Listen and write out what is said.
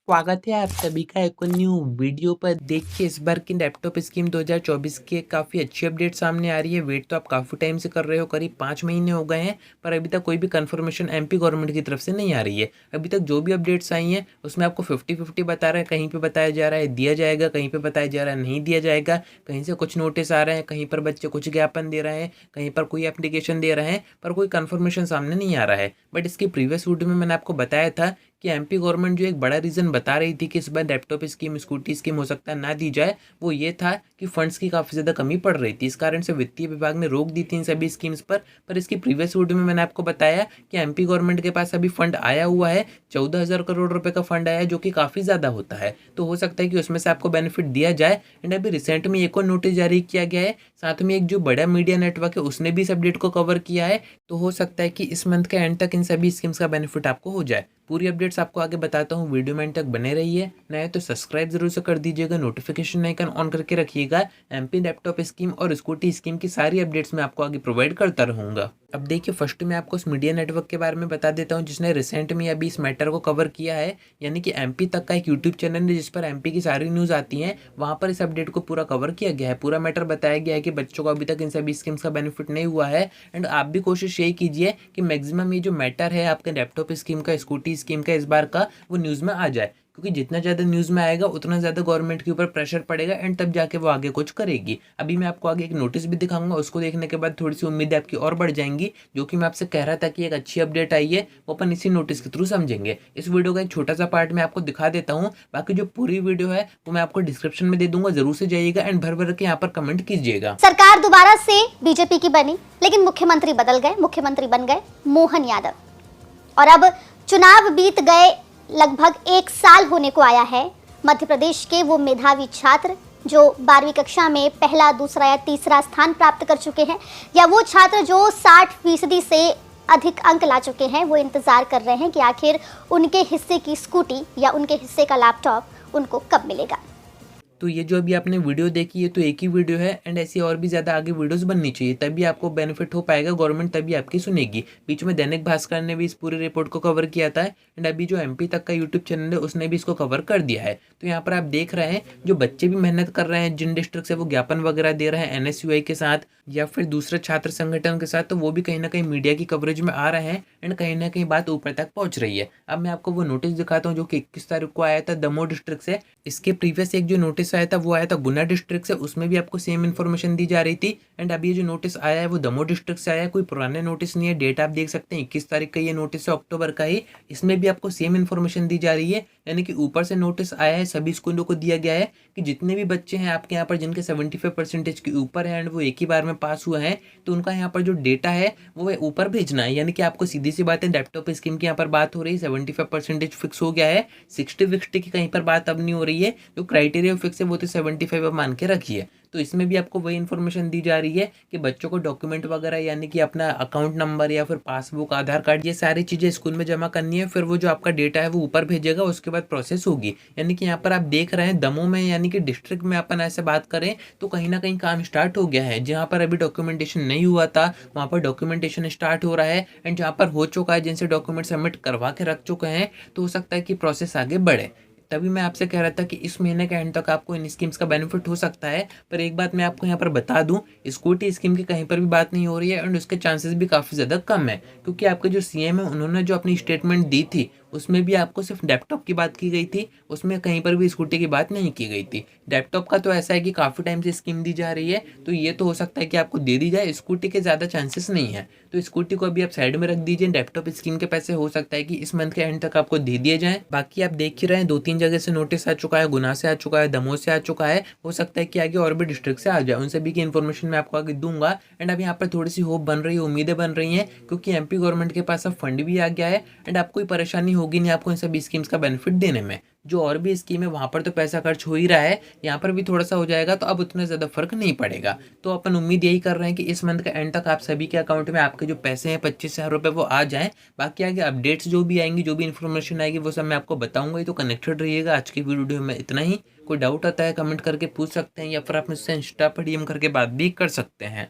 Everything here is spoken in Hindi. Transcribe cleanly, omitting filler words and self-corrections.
स्वागत है आप सभी का एक और न्यू वीडियो पर। देखिए इस बार की लैपटॉप स्कीम 2024 की काफ़ी अच्छी अपडेट सामने आ रही है। वेट तो आप काफ़ी टाइम से कर रहे हो, करीब 5 महीने हो गए हैं, पर अभी तक कोई भी कंफर्मेशन एमपी गवर्नमेंट की तरफ से नहीं आ रही है। अभी तक जो भी अपडेट्स आई हैं उसमें आपको 50-50 बता रहा है, कहीं पर बताया जा रहा है दिया जाएगा, कहीं पर बताया जा रहा है नहीं दिया जाएगा, कहीं से कुछ नोटिस आ रहे हैं, कहीं पर बच्चे कुछ ज्ञापन दे रहे हैं, कहीं पर कोई एप्लीकेशन दे रहे हैं, पर कोई कंफर्मेशन सामने नहीं आ रहा है। बट इसकी प्रीवियस वीडियो में मैंने आपको बताया था कि एमपी गवर्नमेंट जो एक बड़ा रीज़न बता रही थी कि इस बार लैपटॉप स्कीम स्कूटी स्कीम हो सकता है ना दी जाए, वो ये था कि फंड्स की काफ़ी ज़्यादा कमी पड़ रही थी। इस कारण से वित्तीय विभाग ने रोक दी थी इन सभी स्कीम्स पर इसकी प्रीवियस वीडियो में मैंने आपको बताया कि एमपी गवर्नमेंट के पास अभी फंड आया हुआ है, 14,000 करोड़ रुपए का फंड आया है, जो कि काफ़ी ज़्यादा होता है। तो हो सकता है कि उसमें से आपको बेनिफिट दिया जाए। एंड अभी रिसेंट में एक और नोटिस जारी किया गया है, साथ में एक जो बड़ा मीडिया नेटवर्क है उसने भी इस अपडेट को कवर किया है। तो हो सकता है कि इस मंथ के एंड तक इन सभी स्कीम्स का बेनिफिट आपको हो जाए। पूरी अपडेट्स आपको आगे बताता हूँ, वीडियो में एंड तक बने रहिए। नए तो सब्सक्राइब जरूर से कर दीजिएगा, नोटिफिकेशन आइकन ऑन करके रखिएगा। एमपी लैपटॉप स्कीम और स्कूटी स्कीम की सारी अपडेट्स मैं आपको आगे प्रोवाइड करता रहूंगा। अब देखिए फर्स्ट मैं आपको उस मीडिया नेटवर्क के बारे में बता देता हूँ जिसने रिसेंट में अभी इस मैटर को कवर किया है, यानी कि एमपी तक का एक यूट्यूब चैनल है जिस पर एमपी की सारी न्यूज़ आती हैं। वहाँ पर इस अपडेट को पूरा कवर किया गया है, पूरा मैटर बताया गया है कि बच्चों को अभी तक इन सभी स्कीम्स का बेनिफिट नहीं हुआ है। एंड आप भी कोशिश यही कीजिए कि मैक्सिमम ये जो मैटर है आपके लैपटॉप स्कीम का, स्कूटी स्कीम का, इस बार का वो न्यूज़ में आ जाए, क्योंकि जितना ज़्यादा न्यूज़ में आएगा उतना ज़्यादा गवर्नमेंट के ऊपर प्रेशर पड़ेगा एंड तब जाके वो आगे कुछ करेगी। अभी मैं आपको आगे एक नोटिस भी दिखाऊंगा, उसको देखने के बाद थोड़ी सी उम्मीदें आपकी और बढ़ जाएंगी। जो कि मैं आपसे कह रहा था कि एक अच्छी अपडेट आई है, वो अपन इसी नोटिस के थ्रू समझेंगे। इस वीडियो का एक छोटा सा पार्ट मैं आपको दिखा देता हूँ, बाकी जो पूरी वीडियो है वो मैं आपको डिस्क्रिप्शन में दे दूंगा, जरूर से जाइएगा एंड भर भर के यहाँ पर कमेंट कीजिएगा। सरकार दोबारा से बीजेपी की बनी, लेकिन मुख्यमंत्री बदल गए। मुख्यमंत्री बन गए मोहन यादव और अब चुनाव बीत गए, लगभग 1 साल होने को आया है। मध्य प्रदेश के वो मेधावी छात्र जो 12वीं कक्षा में पहला, दूसरा या तीसरा स्थान प्राप्त कर चुके हैं, या वो छात्र जो 60% से अधिक अंक ला चुके हैं, वो इंतजार कर रहे हैं कि आखिर उनके हिस्से की स्कूटी या उनके हिस्से का लैपटॉप उनको कब मिलेगा। तो ये जो अभी आपने वीडियो देखी है तो एक ही वीडियो है एंड ऐसी और भी ज़्यादा आगे वीडियोस बननी चाहिए, तभी आपको बेनिफिट हो पाएगा, गवर्नमेंट तभी आपकी सुनेगी। बीच में दैनिक भास्कर ने भी इस पूरी रिपोर्ट को कवर किया था एंड अभी जो एमपी तक का यूट्यूब चैनल है उसने भी इसको कवर कर दिया है। तो यहाँ पर आप देख रहे हैं जो बच्चे भी मेहनत कर रहे हैं, जिन डिस्ट्रिक्ट से वो ज्ञापन वगैरह दे रहे हैं एनएसयूआई के साथ या फिर दूसरे छात्र संगठन के साथ, तो वो भी कहीं ना कहीं मीडिया की कवरेज में आ रहे हैं एंड कहीं ना कहीं बात ऊपर तक पहुंच रही है। अब मैं आपको वो नोटिस दिखाता हूँ जो कि 21 तारीख को आया था दमोह डिस्ट्रिक्ट से। इसके प्रीवियस एक जो नोटिस आया था वो आया था गुना डिस्ट्रिक्ट से, उसमें भी आपको सेम इन्फॉर्मेशन दी जा रही थी। एंड अभी ये जो नोटिस आया है वो दमोह डिस्ट्रिक्ट से आया है, कोई पुराने नोटिस नहीं है। डेट आप देख सकते हैं 21 तारीख का ये नोटिस है, अक्टूबर का ही। इसमें भी आपको सेम इन्फॉर्मेशन दी जा रही है, यानी कि ऊपर से नोटिस आया है, सभी स्कूलों को दिया गया है कि जितने भी बच्चे हैं आपके यहाँ पर जिनके 75% के ऊपर है एंड वो एक ही बार में पास हुआ है, तो उनका यहाँ पर जो डेटा है वो ऊपर भेजना है। यानी कि आपको सीधी सी बात है, लैपटॉप स्कीम की यहाँ पर बात हो रही है, 75% फिक्स हो गया है, 60-50 की कहीं पर बात अब नहीं हो रही है। जो क्राइटेरिया फिक्स है वो तो 75 मान के रखिए। तो इसमें भी आपको वही इन्फॉर्मेशन दी जा रही है कि बच्चों को डॉक्यूमेंट वगैरह, यानी कि अपना अकाउंट नंबर या फिर पासबुक, आधार कार्ड, ये सारी चीज़ें स्कूल में जमा करनी है। फिर वो जो आपका डेटा है वो ऊपर भेजेगा, उसके बाद प्रोसेस होगी। यानी कि यहाँ पर आप देख रहे हैं दमोह में, यानी कि डिस्ट्रिक्ट में अपन ऐसे बात करें तो कहीं ना कहीं काम स्टार्ट हो गया है। जहाँ पर अभी डॉक्यूमेंटेशन नहीं हुआ था वहाँ पर डॉक्यूमेंटेशन स्टार्ट हो रहा है एंड जहाँ पर हो चुका है, जिनसे डॉक्यूमेंट सबमिट करवा के रख चुके हैं, तो हो सकता है कि प्रोसेस आगे बढ़े। तभी मैं आपसे कह रहा था कि इस महीने के एंड तक आपको इन स्कीम्स का बेनिफिट हो सकता है। पर एक बात मैं आपको यहाँ पर बता दूं, स्कूटी स्कीम की कहीं पर भी बात नहीं हो रही है एंड उसके चांसेस भी काफ़ी ज़्यादा कम है, क्योंकि आपके जो सीएम है उन्होंने जो अपनी स्टेटमेंट दी थी उसमें भी आपको सिर्फ लैपटॉप की बात की गई थी, उसमें कहीं पर भी स्कूटी की बात नहीं की गई थी। लैपटॉप का तो ऐसा है कि काफ़ी टाइम से स्कीम दी जा रही है, तो ये तो हो सकता है कि आपको दे दी जाए, स्कूटी के ज़्यादा चांसेस नहीं है। तो स्कूटी को अभी आप साइड में रख दीजिए। लैपटॉप स्कीम के पैसे हो सकता है कि इस मंथ के एंड तक आपको दे दिए जाएं। बाकी आप देख ही रहे हैं 2-3 जगह से नोटिस आ चुका है, गुना से आ चुका है, दमोह से आ चुका है, हो सकता है कि आगे और भी डिस्ट्रिक्ट से आ जाए। उन सभी की इन्फॉर्मेशन मैं आपको आगे दूंगा एंड अब यहाँ पर थोड़ी सी होप बन रही है, उम्मीदें बन रही हैं, क्योंकि एमपी गवर्नमेंट के पास अब फंड भी आ गया है एंड आपको कोई परेशानी होगी नहीं आपको इन सभी स्कीम्स का बेनिफिट देने में। जो और भी स्कीम है वहाँ पर तो पैसा खर्च हो ही रहा है, यहाँ पर भी थोड़ा सा हो जाएगा, तो अब उतना ज़्यादा फर्क नहीं पड़ेगा। तो अपन उम्मीद यही कर रहे हैं कि इस मंथ का एंड तक आप सभी के अकाउंट में आपके जो पैसे हैं 25,000 रुपये वो आ जाएं। बाकी आगे अपडेट्स जो भी आएंगी, जो भी इन्फॉर्मेशन आएगी, वो सब मैं आपको बताऊंगा ही। तो कनेक्टेड रहिएगा। आज की वीडियो में इतना ही। कोई डाउट आता है कमेंट करके पूछ सकते हैं या फिर आप मुझसे इंस्टा पर डीएम करके बात भी कर सकते हैं।